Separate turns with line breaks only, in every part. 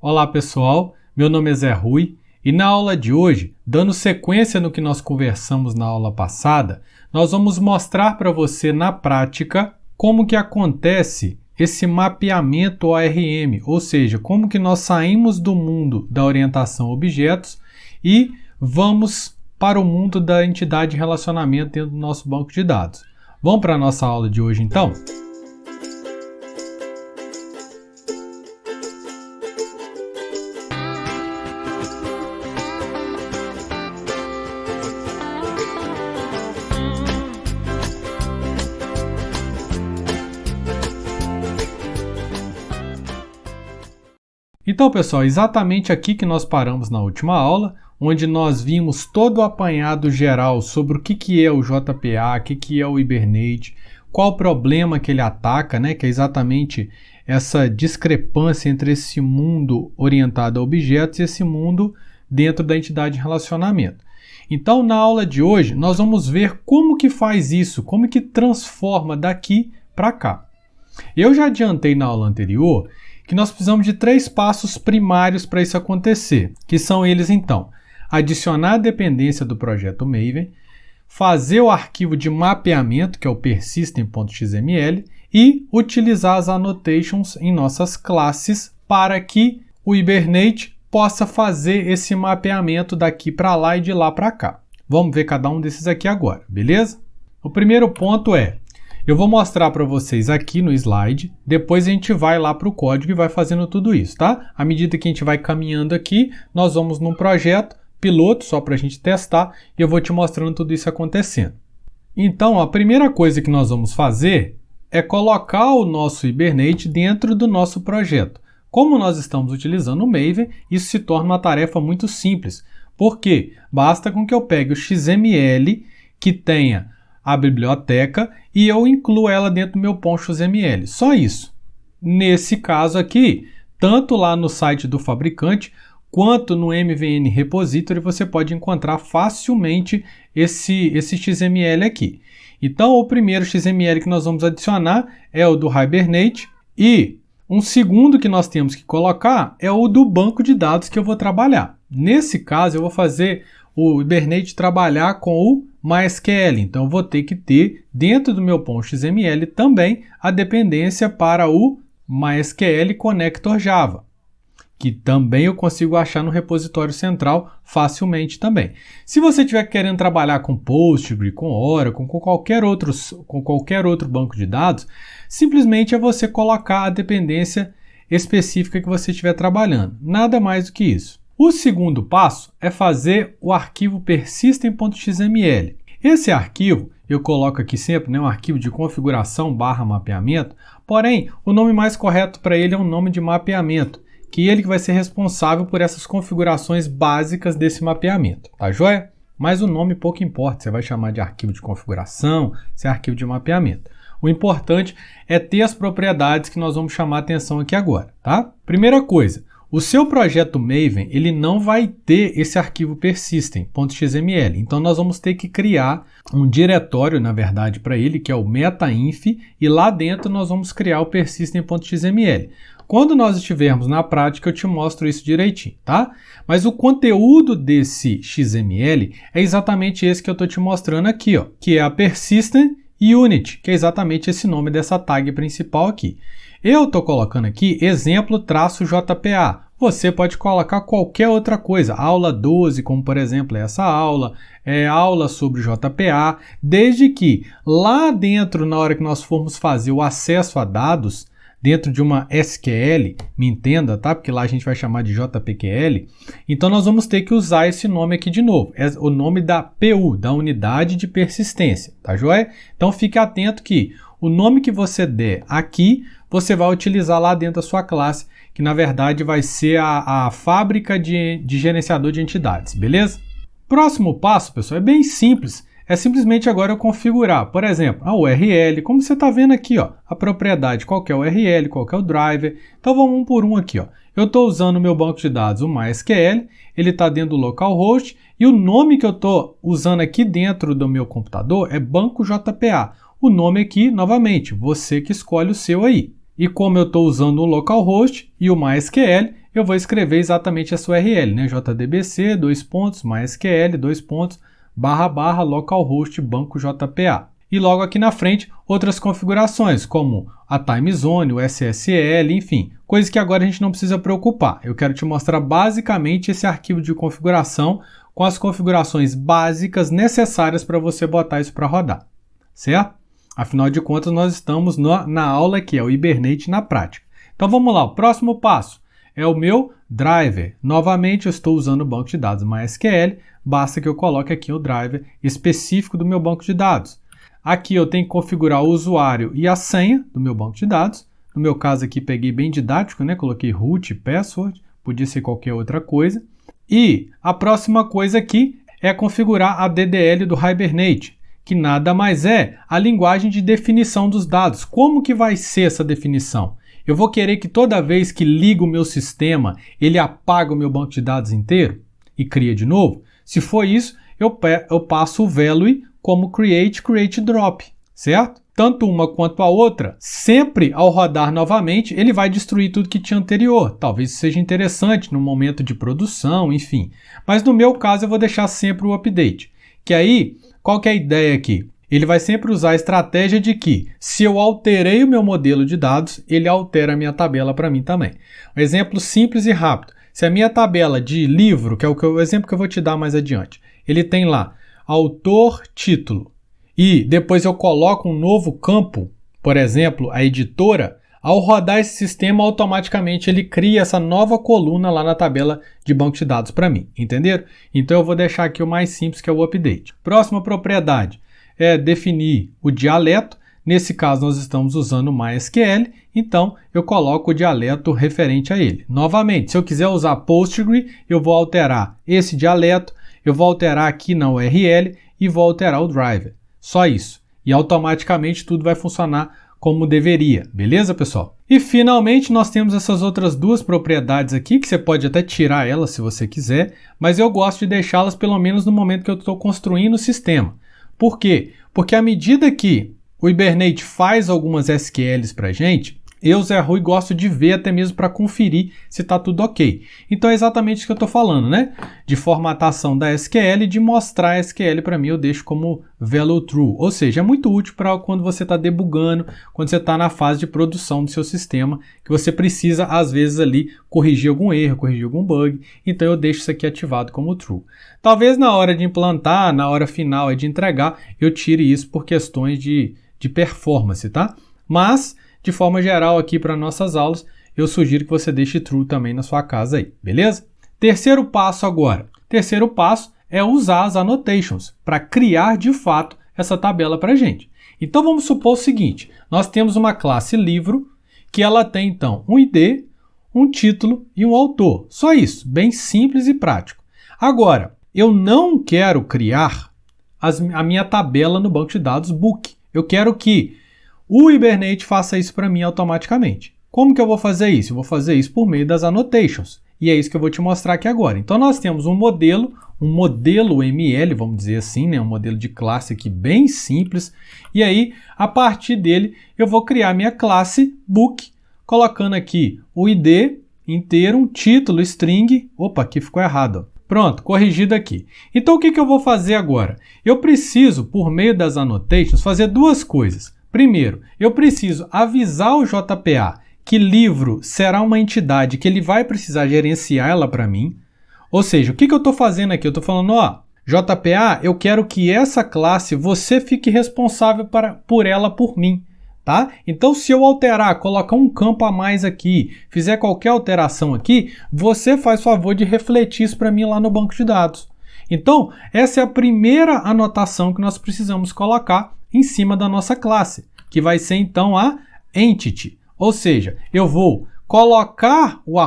Olá pessoal, meu nome é Zé Rui e na aula de hoje, dando sequência no que nós conversamos na aula passada, nós vamos mostrar para você na prática como que acontece esse mapeamento ORM, ou seja, como que nós saímos do mundo da orientação a objetos e vamos para o mundo da entidade de relacionamento dentro do nosso banco de dados. Vamos para a nossa aula de hoje então? Então, pessoal, exatamente aqui que nós paramos na última aula, onde nós vimos todo o apanhado geral sobre o que é o JPA, o que é o Hibernate, qual o problema que ele ataca, né, que é exatamente essa discrepância entre esse mundo orientado a objetos e esse mundo dentro da entidade de relacionamento. Então, na aula de hoje, nós vamos ver como que faz isso, como que transforma daqui para cá. Eu já adiantei na aula anterior que nós precisamos de 3 passos primários para isso acontecer, que são eles então: adicionar a dependência do projeto Maven, fazer o arquivo de mapeamento, que é o persistent.xml, e utilizar as annotations em nossas classes para que o Hibernate possa fazer esse mapeamento daqui para lá e de lá para cá. Vamos ver cada um desses aqui agora, beleza? O primeiro ponto é: eu vou mostrar para vocês aqui no slide, depois a gente vai lá para o código e vai fazendo tudo isso, tá? À medida que a gente vai caminhando aqui, nós vamos num projeto piloto, só para a gente testar, e eu vou te mostrando tudo isso acontecendo. Então, a primeira coisa que nós vamos fazer é colocar o nosso Hibernate dentro do nosso projeto. Como nós estamos utilizando o Maven, isso se torna uma tarefa muito simples, porque basta com que eu pegue o XML que tenha a biblioteca e eu incluo ela dentro do meu poncho.xml. Só isso. Nesse caso aqui, tanto lá no site do fabricante quanto no MVN Repository você pode encontrar facilmente esse XML aqui. Então, o primeiro XML que nós vamos adicionar é o do Hibernate e um segundo que nós temos que colocar é o do banco de dados que eu vou trabalhar. Nesse caso, eu vou fazer o Hibernate trabalhar com o MySQL, então eu vou ter que ter dentro do meu poncho.xml também a dependência para o MySQL Connector Java, que também eu consigo achar no repositório central facilmente também. Se você estiver querendo trabalhar com Postgre, com Oracle, com qualquer outro banco de dados, simplesmente é você colocar a dependência específica que você estiver trabalhando, nada mais do que isso. O segundo passo é fazer o arquivo persistent.xml. Esse arquivo, eu coloco aqui sempre, um arquivo de configuração / mapeamento, porém, o nome mais correto para ele é um nome de mapeamento, que ele que vai ser responsável por essas configurações básicas desse mapeamento, tá joia? Mas o nome pouco importa, você vai chamar de arquivo de configuração, se é arquivo de mapeamento. O importante é ter as propriedades que nós vamos chamar a atenção aqui agora, tá? Primeira coisa, o seu projeto Maven, ele não vai ter esse arquivo persistent.xml, então nós vamos ter que criar um diretório, na verdade, para ele, que é o metainf, e lá dentro nós vamos criar o persistent.xml. Quando nós estivermos na prática, eu te mostro isso direitinho, tá? Mas o conteúdo desse XML é exatamente esse que eu estou te mostrando aqui, ó, que é a persistent unit, que é exatamente esse nome dessa tag principal aqui. Eu estou colocando aqui exemplo-JPA. Você pode colocar qualquer outra coisa, aula 12, como por exemplo essa aula, aula sobre JPA, desde que lá dentro, na hora que nós formos fazer o acesso a dados, dentro de uma SQL, me entenda, tá? Porque lá a gente vai chamar de JPQL, então nós vamos ter que usar esse nome aqui de novo, é o nome da PU, da unidade de persistência, tá joia? Então fique atento que o nome que você der aqui, você vai utilizar lá dentro da sua classe, que na verdade vai ser a fábrica de gerenciador de entidades, beleza? Próximo passo, pessoal, é bem simples. É simplesmente agora eu configurar, por exemplo, a URL, como você está vendo aqui, ó, a propriedade, qual que é o URL, qual que é o driver. Então vamos um por um aqui, ó. Eu estou usando o meu banco de dados, o MySQL, ele está dentro do localhost e o nome que eu estou usando aqui dentro do meu computador é banco JPA. O nome aqui, novamente, você que escolhe o seu aí. E como eu estou usando o localhost e o MySQL, eu vou escrever exatamente essa URL, né? jdbc, /mysql, // localhost banco JPA. E logo aqui na frente, outras configurações, como a time zone, o SSL, enfim, coisas que agora a gente não precisa preocupar. Eu quero te mostrar basicamente esse arquivo de configuração com as configurações básicas necessárias para você botar isso para rodar, certo? Afinal de contas, nós estamos na aula que é o Hibernate na prática. Então vamos lá, o próximo passo é o meu driver. Novamente, eu estou usando o banco de dados MySQL, basta que eu coloque aqui o driver específico do meu banco de dados. Aqui eu tenho que configurar o usuário e a senha do meu banco de dados. No meu caso aqui peguei bem didático, né? Coloquei root, password, podia ser qualquer outra coisa. E a próxima coisa aqui é configurar a DDL do Hibernate, que nada mais é a linguagem de definição dos dados. Como que vai ser essa definição? Eu vou querer que toda vez que ligo o meu sistema, ele apaga o meu banco de dados inteiro e cria de novo? Se for isso, eu passo o value como create drop, certo? Tanto uma quanto a outra, sempre ao rodar novamente, ele vai destruir tudo que tinha anterior. Talvez seja interessante no momento de produção, enfim. Mas no meu caso eu vou deixar sempre o update. Que aí, qual que é a ideia aqui? Ele vai sempre usar a estratégia de que, se eu alterei o meu modelo de dados, ele altera a minha tabela para mim também. Um exemplo simples e rápido. Se a minha tabela de livro, que é o exemplo que eu vou te dar mais adiante, ele tem lá autor, título, e depois eu coloco um novo campo, por exemplo, a editora, ao rodar esse sistema, automaticamente ele cria essa nova coluna lá na tabela de banco de dados para mim, entenderam? Então eu vou deixar aqui o mais simples, que é o update. Próxima propriedade é definir o dialeto. Nesse caso nós estamos usando o MySQL, então eu coloco o dialeto referente a ele. Novamente, se eu quiser usar Postgre, eu vou alterar esse dialeto, eu vou alterar aqui na URL e vou alterar o driver. Só isso. E automaticamente tudo vai funcionar como deveria. Beleza, pessoal? E finalmente nós temos essas outras duas propriedades aqui, que você pode até tirar elas se você quiser, mas eu gosto de deixá-las pelo menos no momento que eu estou construindo o sistema. Por quê? Porque à medida que o Hibernate faz algumas SQLs para a gente, eu, Zé Rui, gosto de ver até mesmo para conferir se está tudo ok. Então é exatamente isso que eu estou falando, né? De formatação da SQL e de mostrar a SQL para mim eu deixo como value true. Ou seja, é muito útil para quando você está debugando, quando você está na fase de produção do seu sistema, que você precisa, às vezes, ali corrigir algum erro, corrigir algum bug. Então eu deixo isso aqui ativado como true. Talvez na hora de implantar, na hora final de entregar, eu tire isso por questões de performance, tá? Mas de forma geral, aqui para nossas aulas, eu sugiro que você deixe true também na sua casa aí, beleza? Terceiro passo agora. Terceiro passo é usar as annotations para criar de fato essa tabela para a gente. Então vamos supor o seguinte, nós temos uma classe livro que ela tem então um ID, um título e um autor. Só isso, bem simples e prático. Agora, eu não quero criar a minha tabela no banco de dados book. Eu quero que o Hibernate faça isso para mim automaticamente. Como que eu vou fazer isso? Eu vou fazer isso por meio das annotations. E é isso que eu vou te mostrar aqui agora. Então nós temos um modelo ML, vamos dizer assim, né? Um modelo de classe aqui bem simples. E aí, a partir dele, eu vou criar minha classe book, colocando aqui o ID inteiro, um título, string. Opa, aqui ficou errado. Pronto, corrigido aqui. Então o que eu vou fazer agora? Eu preciso, por meio das annotations, fazer duas coisas. Primeiro, eu preciso avisar o JPA que livro será uma entidade que ele vai precisar gerenciar ela para mim. Ou seja, o que eu estou fazendo aqui? Eu estou falando, ó, JPA, eu quero que essa classe você fique responsável por ela por mim, tá? Então, se eu alterar, colocar um campo a mais aqui, fizer qualquer alteração aqui, você faz favor de refletir isso para mim lá no banco de dados. Então, essa é a primeira anotação que nós precisamos colocar em cima da nossa classe, que vai ser então a entity. Ou seja, eu vou colocar o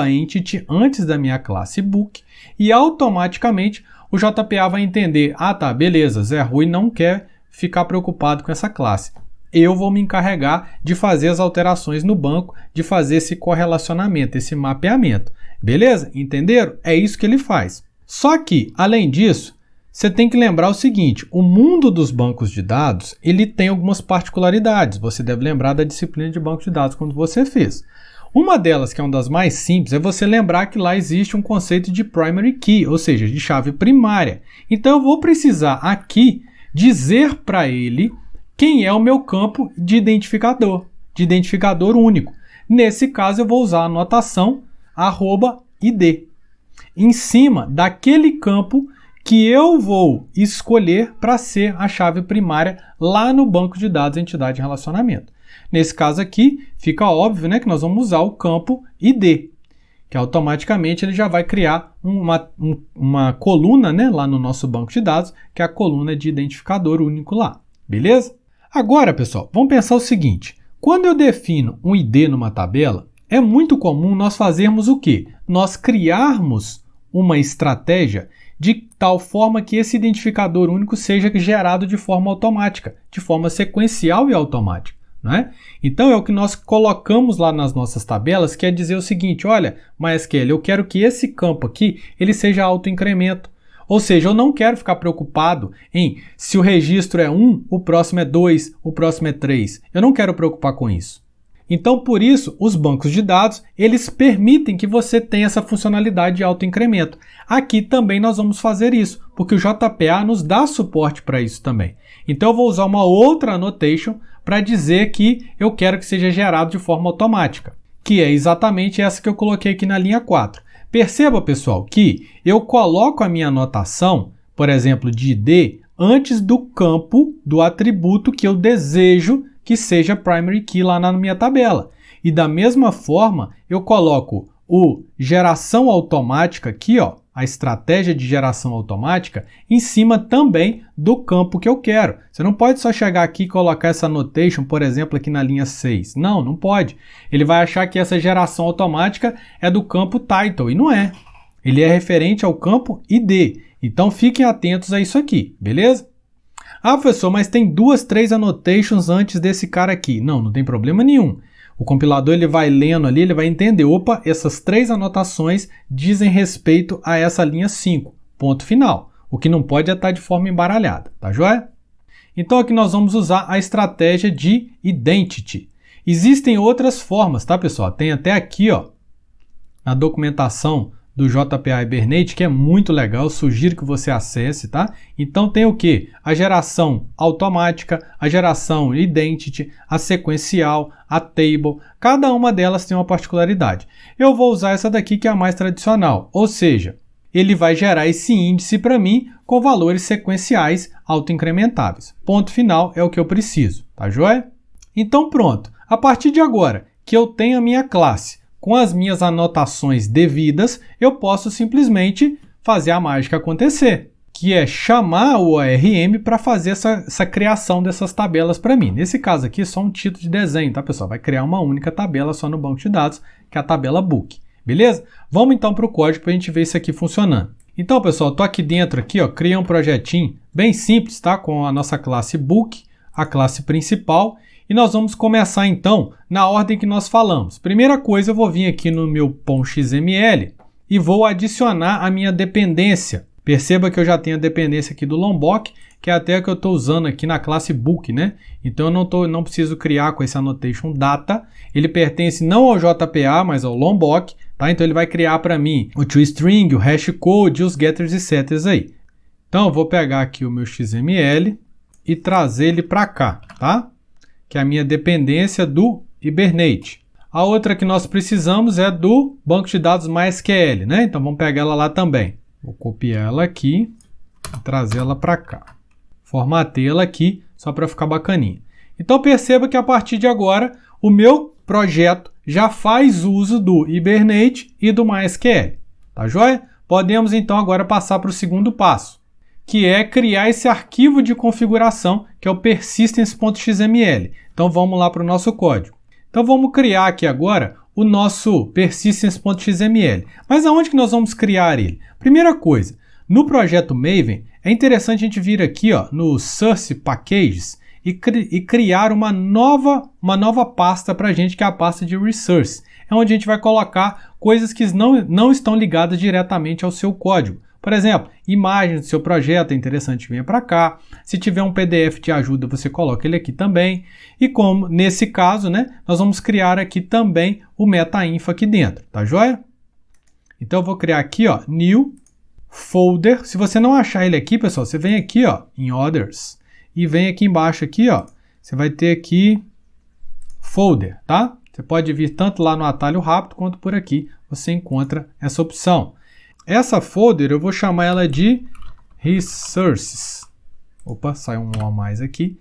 @entity antes da minha classe book e automaticamente o JPA vai entender, ah tá, beleza, Zé Rui não quer ficar preocupado com essa classe. Eu vou me encarregar de fazer as alterações no banco, de fazer esse correlacionamento, esse mapeamento. Beleza? Entenderam? É isso que ele faz. Só que, além disso, você tem que lembrar o seguinte, o mundo dos bancos de dados, ele tem algumas particularidades. Você deve lembrar da disciplina de banco de dados quando você fez. Uma delas, que é uma das mais simples, é você lembrar que lá existe um conceito de primary key, ou seja, de chave primária. Então eu vou precisar aqui dizer para ele quem é o meu campo de identificador único. Nesse caso eu vou usar a notação @id, em cima daquele campo que eu vou escolher para ser a chave primária lá no banco de dados entidade de relacionamento. Nesse caso aqui, fica óbvio, né, que nós vamos usar o campo ID, que automaticamente ele já vai criar uma coluna, né, lá no nosso banco de dados, que é a coluna de identificador único lá, beleza? Agora, pessoal, vamos pensar o seguinte, quando eu defino um ID numa tabela, é muito comum nós fazermos o quê? Nós criarmos uma estratégia de tal forma que esse identificador único seja gerado de forma automática, de forma sequencial e automática. Né? Então é o que nós colocamos lá nas nossas tabelas, que é dizer o seguinte, olha, MySQL, eu quero que esse campo aqui ele seja autoincremento. Ou seja, eu não quero ficar preocupado em se o registro é 1, o próximo é 2, o próximo é 3. Eu não quero preocupar com isso. Então, por isso, os bancos de dados, eles permitem que você tenha essa funcionalidade de autoincremento. Aqui também nós vamos fazer isso, porque o JPA nos dá suporte para isso também. Então, eu vou usar uma outra annotation para dizer que eu quero que seja gerado de forma automática, que é exatamente essa que eu coloquei aqui na linha 4. Perceba, pessoal, que eu coloco a minha anotação, por exemplo, de ID, antes do campo do atributo que eu desejo que seja primary key lá na minha tabela. E da mesma forma, eu coloco o geração automática aqui, ó, a estratégia de geração automática, em cima também do campo que eu quero. Você não pode só chegar aqui e colocar essa annotation, por exemplo, aqui na linha 6. Não, não pode. Ele vai achar que essa geração automática é do campo title, e não é. Ele é referente ao campo ID. Então, fiquem atentos a isso aqui, beleza? Ah, professor, mas tem 2, 3 annotations antes desse cara aqui. Não, não tem problema nenhum. O compilador ele vai lendo ali, ele vai entender, opa, essas 3 anotações dizem respeito a essa linha 5, ponto final. O que não pode é estar de forma embaralhada, tá joia? Então aqui nós vamos usar a estratégia de identity. Existem outras formas, tá, pessoal? Tem até aqui, ó, na documentação do JPA Hibernate, que é muito legal, sugiro que você acesse, tá? Então tem o que? A geração automática, a geração identity, a sequencial, a table, cada uma delas tem uma particularidade. Eu vou usar essa daqui que é a mais tradicional, ou seja, ele vai gerar esse índice para mim com valores sequenciais autoincrementáveis. Ponto final é o que eu preciso, tá joia? Então pronto, a partir de agora que eu tenho a minha classe, com as minhas anotações devidas, eu posso simplesmente fazer a mágica acontecer, que é chamar o ORM para fazer essa criação dessas tabelas para mim. Nesse caso aqui, só um título de desenho, tá, pessoal? Vai criar uma única tabela só no banco de dados, que é a tabela book, beleza? Vamos então para o código para a gente ver isso aqui funcionando. Então, pessoal, estou aqui dentro, aqui, ó, criei um projetinho bem simples, tá? Com a nossa classe book, a classe principal. E nós vamos começar então na ordem que nós falamos. Primeira coisa, eu vou vir aqui no meu pom.xml e vou adicionar a minha dependência. Perceba que eu já tenho a dependência aqui do Lombok, que é até a que eu estou usando aqui na classe book, né? Então eu não preciso criar com esse annotation data. Ele pertence não ao JPA, mas ao Lombok, tá? Então ele vai criar para mim o toString, o hashcode, os getters e setters aí. Então eu vou pegar aqui o meu XML e trazer ele para cá, tá? Que é a minha dependência do Hibernate. A outra que nós precisamos é do banco de dados MySQL, né? Então vamos pegar ela lá também. Vou copiar ela aqui e trazer ela para cá. Formatei ela aqui só para ficar bacaninha. Então perceba que a partir de agora o meu projeto já faz uso do Hibernate e do MySQL. Tá joia? Podemos então agora passar para o segundo passo, que é criar esse arquivo de configuração, que é o persistence.xml. Então vamos lá para o nosso código. Então vamos criar aqui agora o nosso persistence.xml. Mas aonde que nós vamos criar ele? Primeira coisa, no projeto Maven, é interessante a gente vir aqui, ó, no Source Packages e criar uma nova pasta para a gente, que é a pasta de Resource. É onde a gente vai colocar coisas que não estão ligadas diretamente ao seu código. Por exemplo, imagens do seu projeto, é interessante, venha para cá. Se tiver um PDF de ajuda, você coloca ele aqui também. E como nesse caso, né, nós vamos criar aqui também o meta-info aqui dentro, tá joia? Então eu vou criar aqui, ó, new folder. Se você não achar ele aqui, pessoal, você vem aqui, ó, em others e vem aqui embaixo aqui, ó, você vai ter aqui folder, tá? Você pode vir tanto lá no atalho rápido quanto por aqui, você encontra essa opção. Essa folder eu vou chamar ela de resources. Opa, saiu um a mais aqui.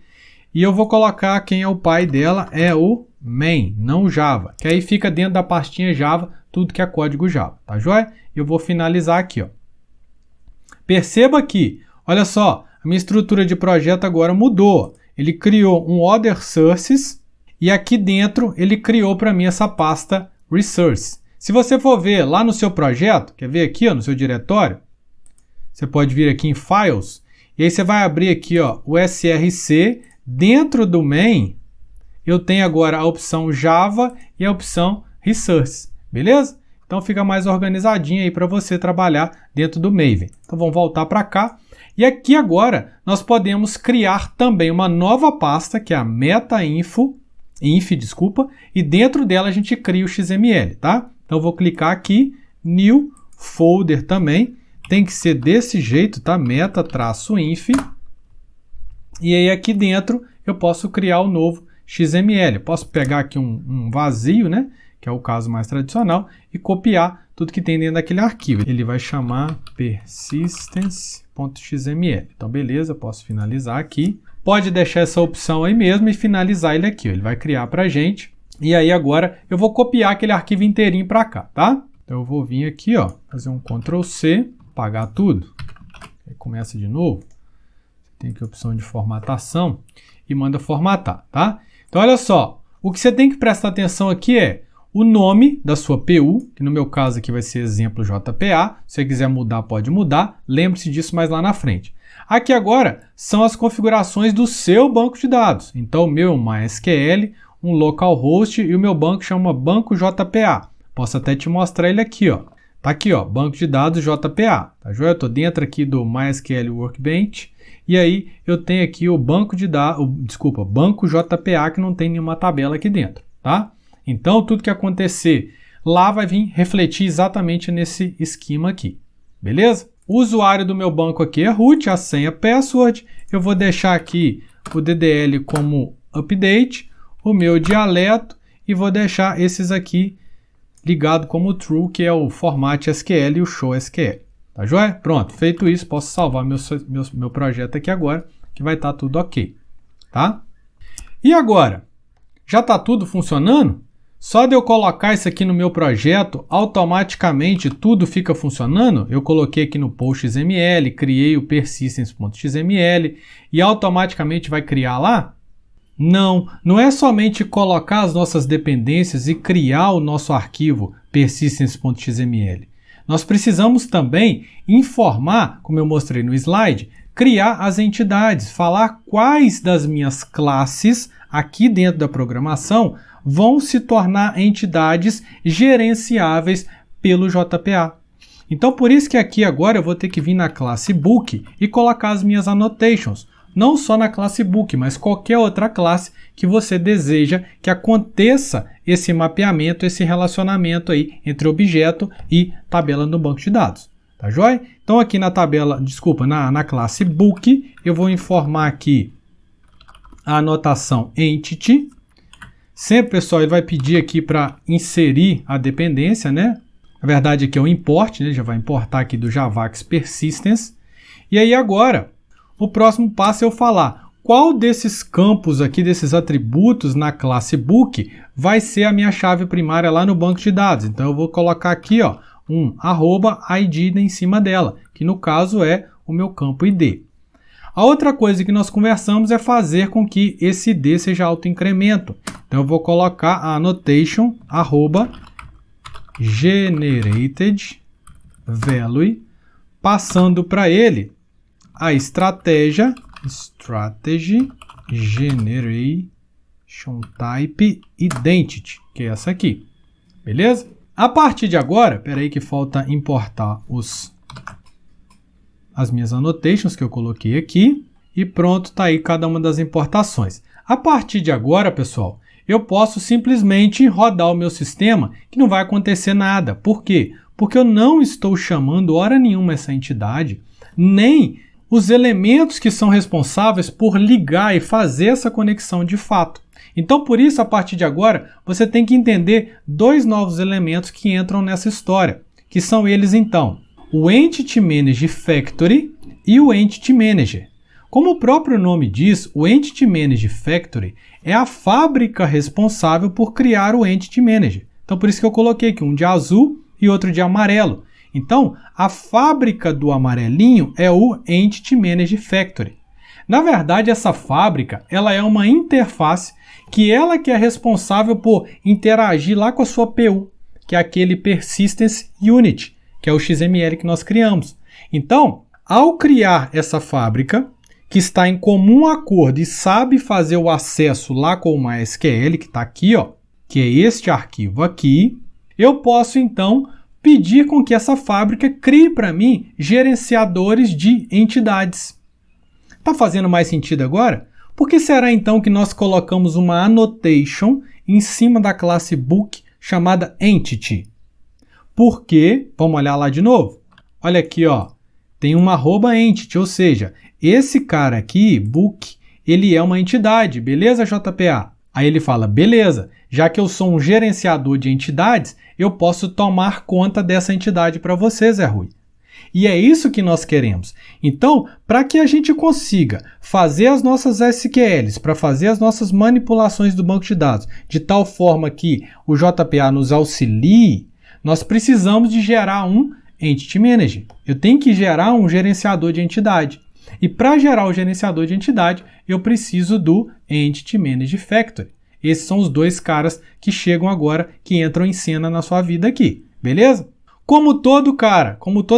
E eu vou colocar quem é o pai dela, é o main, não o Java. Que aí fica dentro da pastinha Java, tudo que é código Java, tá joia? Eu vou finalizar aqui, ó. Perceba aqui, olha só, a minha estrutura de projeto agora mudou. Ele criou um other sources e aqui dentro ele criou para mim essa pasta resource. Se você for ver lá no seu projeto, quer ver aqui, ó, no seu diretório, você pode vir aqui em Files, e aí você vai abrir aqui, ó, o SRC. Dentro do main, eu tenho agora a opção Java e a opção Resource, beleza? Então fica mais organizadinho aí para você trabalhar dentro do Maven. Então vamos voltar para cá. E aqui agora nós podemos criar também uma nova pasta, que é a meta-info, e dentro dela a gente cria o XML, tá? Então eu vou clicar aqui, new folder também, tem que ser desse jeito, tá? Meta-inf. E aí aqui dentro eu posso criar o novo XML. Eu posso pegar aqui um vazio, né? Que é o caso mais tradicional, e copiar tudo que tem dentro daquele arquivo. Ele vai chamar persistence.xml. Então beleza, posso finalizar aqui. Pode deixar essa opção aí mesmo e finalizar ele aqui. Ele vai criar para a gente. E aí agora eu vou copiar aquele arquivo inteirinho para cá, tá? Então eu vou vir aqui, ó, fazer um Ctrl+C, apagar tudo. Aí começa de novo. Tem aqui a opção de formatação e manda formatar, tá? Então olha só, o que você tem que prestar atenção aqui é o nome da sua PU, que no meu caso aqui vai ser exemplo JPA. Se você quiser mudar, pode mudar. Lembre-se disso mais lá na frente. Aqui agora são as configurações do seu banco de dados. Então o meu é um MySQL, um localhost e o meu banco chama banco JPA. Posso até te mostrar ele aqui, ó. Tá aqui, ó, banco de dados JPA. Tá joia? Eu tô dentro aqui do MySQL Workbench. E aí eu tenho aqui o banco de dados, banco JPA, que não tem nenhuma tabela aqui dentro, tá? Então tudo que acontecer lá vai vir refletir exatamente nesse esquema aqui, beleza? O usuário do meu banco aqui é root, a senha password. Eu vou deixar aqui o DDL como update, o meu dialeto e vou deixar esses aqui ligado como true, que é o format SQL e o show SQL. Tá joia? Pronto, feito isso, posso salvar meu projeto aqui agora, que vai estar tudo ok, tá? E agora, já está tudo funcionando? Só de eu colocar isso aqui no meu projeto, automaticamente tudo fica funcionando? Eu coloquei aqui no post.xml, criei o persistence.xml e automaticamente vai criar lá? Não, não é somente colocar as nossas dependências e criar o nosso arquivo persistence.xml. Nós precisamos também informar, como eu mostrei no slide, criar as entidades, falar quais das minhas classes aqui dentro da programação vão se tornar entidades gerenciáveis pelo JPA. Então, por isso que aqui agora eu vou ter que vir na classe Book e colocar as minhas annotations. Não só na classe Book, mas qualquer outra classe que você deseja que aconteça esse mapeamento, esse relacionamento aí entre objeto e tabela no banco de dados. Tá joia? Então aqui na tabela, na classe Book, eu vou informar aqui a anotação Entity. Sempre, pessoal, ele vai pedir aqui para inserir a dependência, né? Na verdade aqui é o import, né? Já vai importar aqui do Javax Persistence. E aí agora, o próximo passo é eu falar qual desses campos aqui, desses atributos na classe Book vai ser a minha chave primária lá no banco de dados. Então eu vou colocar aqui, ó, um @id em cima dela, que no caso é o meu campo ID. A outra coisa que nós conversamos é fazer com que esse ID seja autoincremento. Então eu vou colocar a annotation @generated value, passando para ele a estratégia strategy generation type identity, que é essa aqui, beleza? A partir de agora, espera aí que falta importar os as minhas annotations que eu coloquei aqui e pronto, está aí cada uma das importações. A partir de agora, pessoal, eu posso simplesmente rodar o meu sistema que não vai acontecer nada. Por quê? Porque eu não estou chamando hora nenhuma essa entidade, nem os elementos que são responsáveis por ligar e fazer essa conexão de fato. Então, por isso, a partir de agora, você tem que entender dois novos elementos que entram nessa história, que são eles, então, o Entity Manager Factory e o Entity Manager. Como o próprio nome diz, o Entity Manager Factory é a fábrica responsável por criar o Entity Manager. Então, por isso que eu coloquei aqui um de azul e outro de amarelo. Então, a fábrica do amarelinho é o Entity Manager Factory. Na verdade, essa fábrica ela é uma interface que ela que é responsável por interagir lá com a sua PU, que é aquele Persistence Unit, que é o XML que nós criamos. Então, ao criar essa fábrica, que está em comum acordo e sabe fazer o acesso lá com o MySQL, que está aqui, ó, que é este arquivo aqui, eu posso, então, pedir com que essa fábrica crie para mim gerenciadores de entidades. Está fazendo mais sentido agora? Por que será, então, que nós colocamos uma annotation em cima da classe book chamada entity? Porque, vamos olhar lá de novo? Olha aqui, ó, tem uma @entity, ou seja, esse cara aqui, book, ele é uma entidade, beleza, JPA? Aí ele fala, beleza, já que eu sou um gerenciador de entidades, eu posso tomar conta dessa entidade para você, Zé Rui. E é isso que nós queremos. Então, para que a gente consiga fazer as nossas SQLs, para fazer as nossas manipulações do banco de dados, de tal forma que o JPA nos auxilie, nós precisamos de gerar um Entity Manager. Eu tenho que gerar um gerenciador de entidade. E para gerar o gerenciador de entidade, eu preciso do Entity Manager Factory. Esses são os dois caras que chegam agora, que entram em cena na sua vida aqui, beleza? Como todo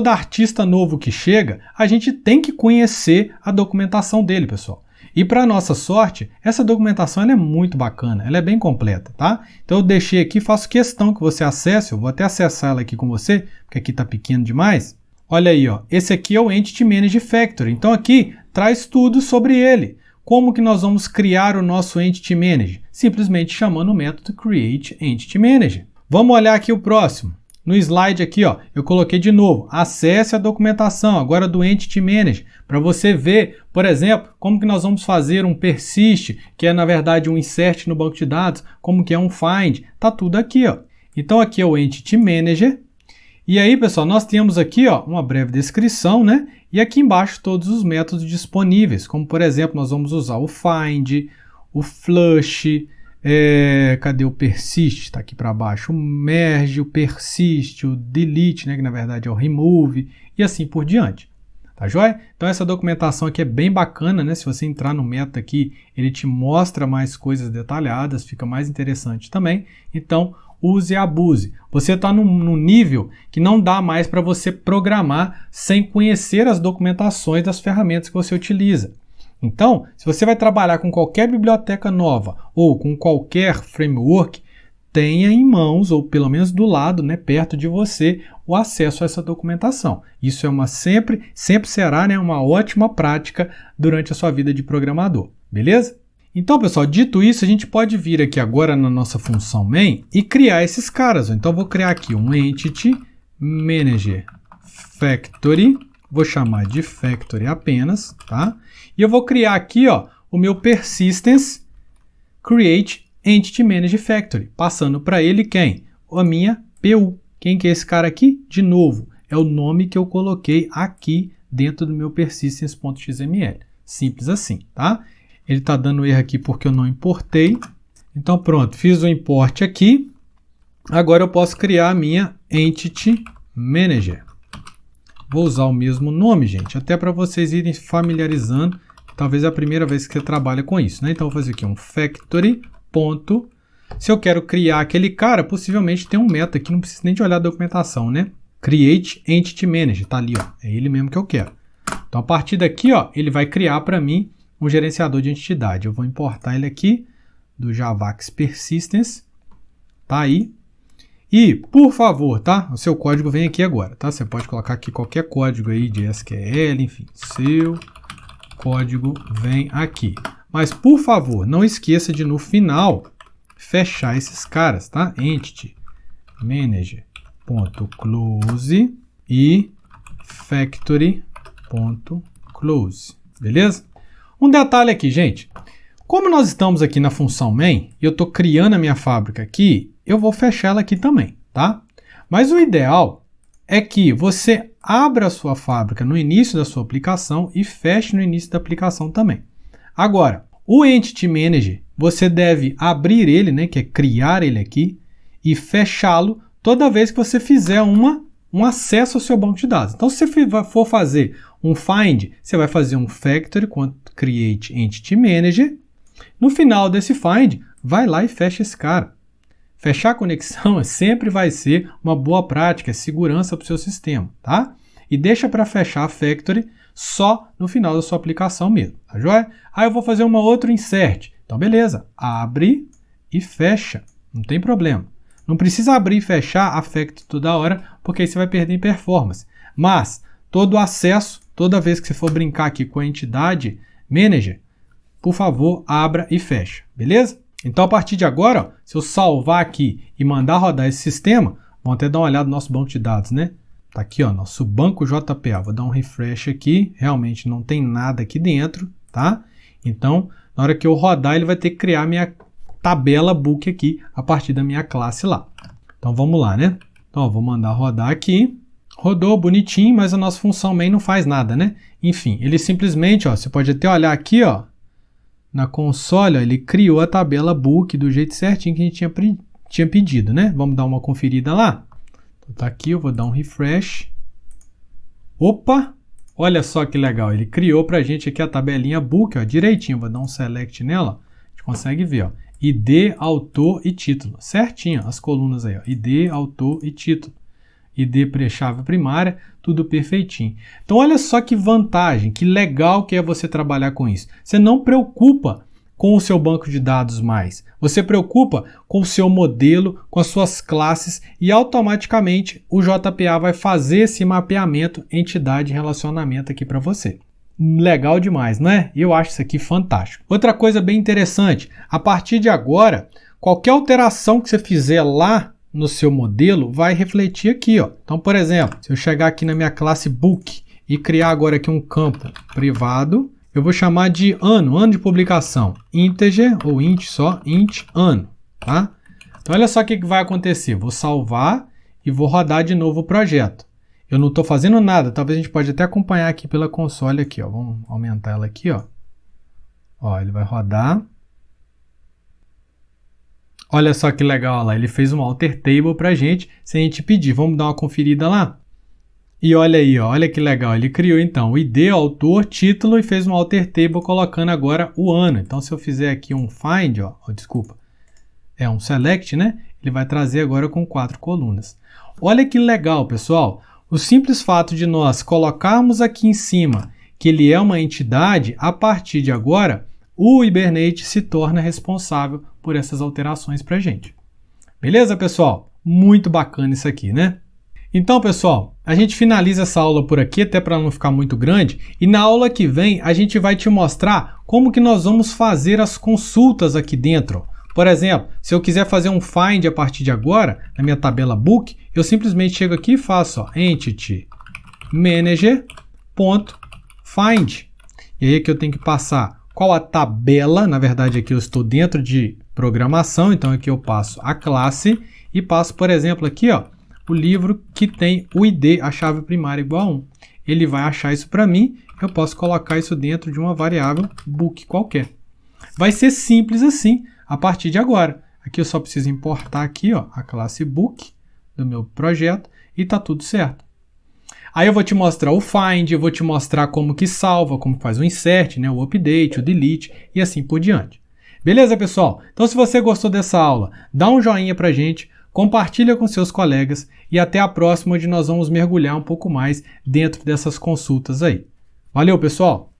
artista novo que chega, a gente tem que conhecer a documentação dele, pessoal. E para nossa sorte, essa documentação ela é muito bacana, ela é bem completa, tá? Então eu deixei aqui, faço questão que você acesse, eu vou até acessar ela aqui com você, porque aqui está pequeno demais. Olha aí, ó, esse aqui é o Entity Manager Factory, então aqui traz tudo sobre ele. Como que nós vamos criar o nosso Entity Manager? Simplesmente chamando o método Create Entity Manager. Vamos olhar aqui o próximo. No slide aqui, ó, eu coloquei de novo, acesse a documentação agora do Entity Manager, para você ver, por exemplo, como que nós vamos fazer um persist, que é na verdade um insert no banco de dados, como que é um find, tá tudo aqui, ó. Então aqui é o Entity Manager, e aí, pessoal, nós temos aqui, ó, uma breve descrição, né? E aqui embaixo todos os métodos disponíveis, como por exemplo, nós vamos usar o find, o flush, cadê o persist? Está aqui para baixo. O merge, o persist, o delete, né, que na verdade é o remove, e assim por diante. Tá joia? Então essa documentação aqui é bem bacana, né? Se você entrar no método aqui, ele te mostra mais coisas detalhadas, fica mais interessante também. Então, use e abuse. Você está num nível que não dá mais para você programar sem conhecer as documentações das ferramentas que você utiliza. Então, se você vai trabalhar com qualquer biblioteca nova ou com qualquer framework, tenha em mãos, ou pelo menos do lado, né, perto de você, o acesso a essa documentação. Isso é sempre será, né, uma ótima prática durante a sua vida de programador, beleza? Então, pessoal, dito isso, a gente pode vir aqui agora na nossa função main e criar esses caras. Então, eu vou criar aqui um Entity Manager Factory, vou chamar de Factory apenas, tá? E eu vou criar aqui, ó, o meu Persistence Create Entity Manager Factory, passando para ele quem? A minha PU. Quem que é esse cara aqui? De novo, é o nome que eu coloquei aqui dentro do meu persistence.xml. Simples assim, tá? Ele está dando erro aqui porque eu não importei. Então pronto, fiz o import aqui. Agora eu posso criar a minha Entity Manager. Vou usar o mesmo nome, gente, até para vocês irem familiarizando. Talvez é a primeira vez que você trabalha com isso, né? Então eu vou fazer aqui um factory. Ponto. Se eu quero criar aquele cara, possivelmente tem um método aqui, não preciso nem de olhar a documentação, né? Create Entity Manager, tá ali, ó. É ele mesmo que eu quero. Então a partir daqui, ó, ele vai criar para mim um gerenciador de entidade. Eu vou importar ele aqui do Javax Persistence, tá aí. E, por favor, tá? O seu código vem aqui agora, tá? Você pode colocar aqui qualquer código aí de SQL, enfim, seu código vem aqui. Mas, por favor, não esqueça de, no final, fechar esses caras, tá? Entity manager.close e factory.close, beleza? Um detalhe aqui, gente. Como nós estamos aqui na função main, e eu estou criando a minha fábrica aqui, eu vou fechar ela aqui também, tá? Mas o ideal é que você abra a sua fábrica no início da sua aplicação e feche no início da aplicação também. Agora, o Entity Manager, você deve abrir ele, né, que é criar ele aqui, e fechá-lo toda vez que você fizer um acesso ao seu banco de dados. Então, se você for fazer um find, você vai fazer um factory create Entity Manager. No final desse find, vai lá e fecha esse cara. Fechar a conexão sempre vai ser uma boa prática, é segurança para o seu sistema, tá? E deixa para fechar a factory só no final da sua aplicação mesmo, tá joia? Aí eu vou fazer uma outra insert. Então, beleza, abre e fecha, não tem problema. Não precisa abrir e fechar a factory toda hora, porque aí você vai perder em performance. Mas, todo o acesso, toda vez que você for brincar aqui com a entidade manager, por favor, abra e fecha, beleza? Então, a partir de agora, ó, se eu salvar aqui e mandar rodar esse sistema, vamos até dar uma olhada no nosso banco de dados, né? Tá aqui, ó, nosso banco JPA. Vou dar um refresh aqui, realmente não tem nada aqui dentro, tá? Então, na hora que eu rodar, ele vai ter que criar minha tabela book aqui a partir da minha classe lá. Então, vamos lá, né? Então, ó, vou mandar rodar aqui. Rodou bonitinho, mas a nossa função main não faz nada, né? Enfim, ele simplesmente, ó, você pode até olhar aqui, ó, na console, ó, ele criou a tabela book do jeito certinho que a gente tinha pedido, né? Vamos dar uma conferida lá? Então, tá aqui, eu vou dar um refresh. Opa! Olha só que legal, ele criou pra gente aqui a tabelinha book, ó, direitinho. Vou dar um select nela, a gente consegue ver, ó. ID, autor e título. Certinho, as colunas aí, ó. ID, autor e título. ID chave primária, tudo perfeitinho. Então, olha só que vantagem, que legal que é você trabalhar com isso. Você não preocupa com o seu banco de dados mais. Você preocupa com o seu modelo, com as suas classes e automaticamente o JPA vai fazer esse mapeamento entidade e relacionamento aqui para você. Legal demais, não é? Eu acho isso aqui fantástico. Outra coisa bem interessante, a partir de agora, qualquer alteração que você fizer lá no seu modelo vai refletir aqui, ó. Então, por exemplo, se eu chegar aqui na minha classe book e criar agora aqui um campo privado, eu vou chamar de ano de publicação, integer ou int só, int ano, tá? Então, olha só o que vai acontecer. Vou salvar e vou rodar de novo o projeto. Eu não estou fazendo nada, talvez a gente pode até acompanhar aqui pela console aqui, ó. Vamos aumentar ela aqui, ó. Ó, ele vai rodar. Olha só que legal lá, ele fez um alter table para a gente, sem a gente pedir. Vamos dar uma conferida lá? E olha aí, ó, olha que legal, ele criou então o ID, autor, título e fez um alter table colocando agora o ano. Então, se eu fizer aqui um find, ó, desculpa, é um select, né? Ele vai trazer agora com 4 colunas. Olha que legal, pessoal. O simples fato de nós colocarmos aqui em cima que ele é uma entidade, a partir de agora, o Hibernate se torna responsável por essas alterações para a gente. Beleza, pessoal? Muito bacana isso aqui, né? Então, pessoal, a gente finaliza essa aula por aqui, até para não ficar muito grande, e na aula que vem a gente vai te mostrar como que nós vamos fazer as consultas aqui dentro. Por exemplo, se eu quiser fazer um find a partir de agora, na minha tabela book, eu simplesmente chego aqui e faço, ó, entity manager.find. E aí aqui eu tenho que passar qual a tabela, na verdade aqui eu estou dentro de programação, então aqui eu passo a classe e passo, por exemplo, aqui, ó, o livro que tem o ID, a chave primária igual a 1. Ele vai achar isso para mim, eu posso colocar isso dentro de uma variável book qualquer. Vai ser simples assim a partir de agora. Aqui eu só preciso importar aqui, ó, a classe book do meu projeto e tá tudo certo. Aí eu vou te mostrar o find, eu vou te mostrar como que salva, como faz o insert, né, o update, o delete e assim por diante. Beleza, pessoal? Então, se você gostou dessa aula, dá um joinha pra gente, compartilha com seus colegas e até a próxima, onde nós vamos mergulhar um pouco mais dentro dessas consultas aí. Valeu, pessoal!